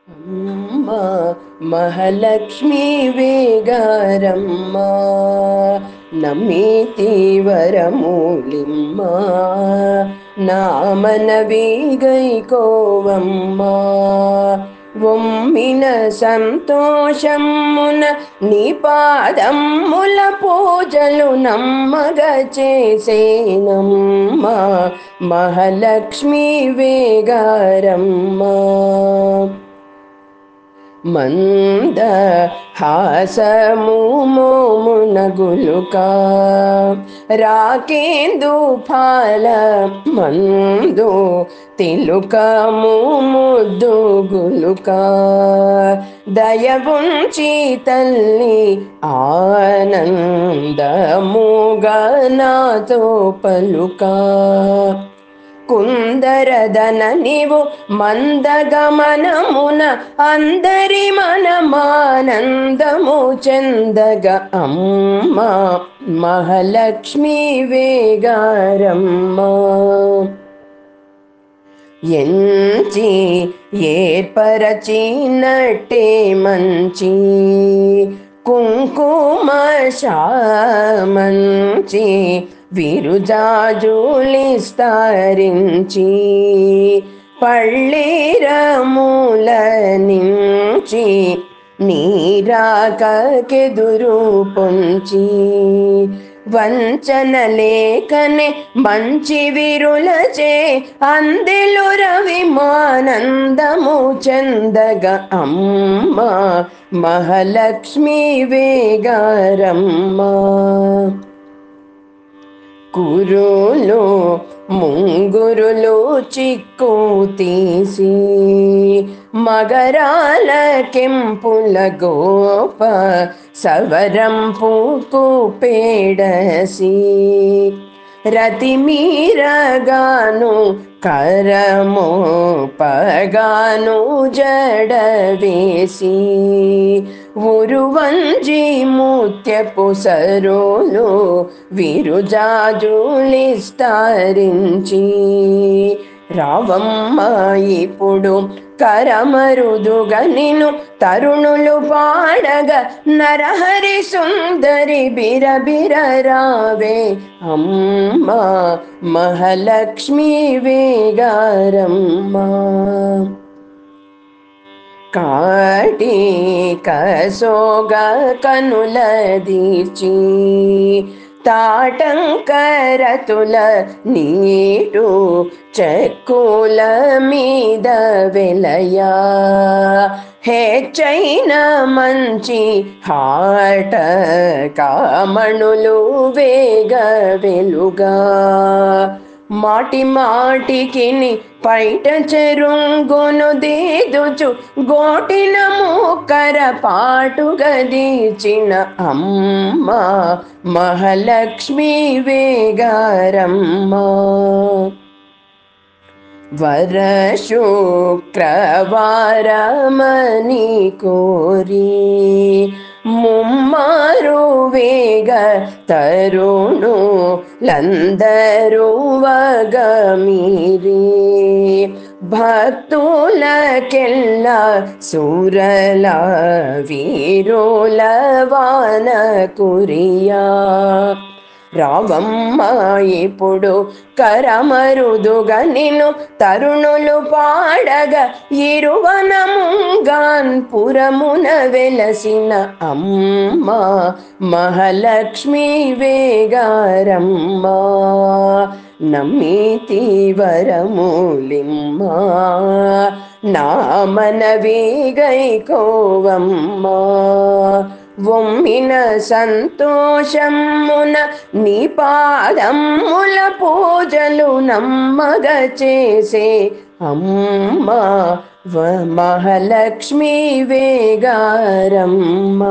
అమ్మ మహాలక్ష్మి వేగారమ్మ నమ్మితి వరములిమ్మ నామనవి గైకోవమ్మ ఒమ్మిన సంతోషమున నీ పాదముల పూజలు నమ్మగ చేసేనమ్మ మహాలక్ష్మి వేగారమ్మ మంద హాసము మోమునగులుక రాకేందు ఫాల మందు తిలుకము ముద్దు గులుక దయవుంచి తల్లి ఆనందముగా నాతో పలుక కుందరదన నీవు మందగమనమున అందరి మనమానందము చెందగ అమ్మ మహాలక్ష్మి వేగారమ్మ ఎంచి ఏర్పరచినట్టే మంచి కుంకుమ శామంచి విరుజాజులిస్తరించి పళ్ళేరముల నుంచి నీరాకెదురు పొంచి వంచన లేకనే మంచి విరులచే అందెలు రవిమానందము చెందగ అమ్మ మహాలక్ష్మి వేగారమ్మ కురులు ముంగురులు చిక్కు తీసి మగరాల కెంపుల గోప సవరంపుకు పేడసి రతిమీరగాను కరము పగాను జడవేసి ఉరువంజి ముత్యపు సరోలు విరుజాజులిస్తరించి రావమ్మ ఇప్పుడు కరమరుదుగా నిన్ను తరుణులు పాడగ నరహరి సుందరి బిరబిర రావే అమ్మ మహాలక్ష్మి వేగారమ్మ కాటి కసోగ కనుల దీర్చి తాటంకరతుల నీటు చెక్కుల మీద వెలయా హెచ్చైన మంచి హాట కామణులు వేగ వెలుగా మాటి మాటికి పైట చెరుంగును దీదుచు గోటిన మూకర పాటుగదీచిన అమ్మ మహాలక్ష్మి వేగారమ్మ వరశుక్రవారమని కోరి ముమ్మారు వేగ తరుణు లందరూ వగమీరి భక్తులకెల్ల సురల వీరుల వాన కురియా రావమ్మ ఇప్పుడు కరమరుదుగా నిన్ను తరుణులు పాడగ ఇరువనముగాన్ పురమున వెలసిన అమ్మ మహాలక్ష్మి వేగారమ్మ నమ్మితి వరములిమ్మ నామనవి గైకోవమ్మ ఒమ్మిన సంతోషమున నీ పాదముల పూజలు నమ్మగ చేసే అమ్మ మహాలక్ష్మి వేగారమ్మ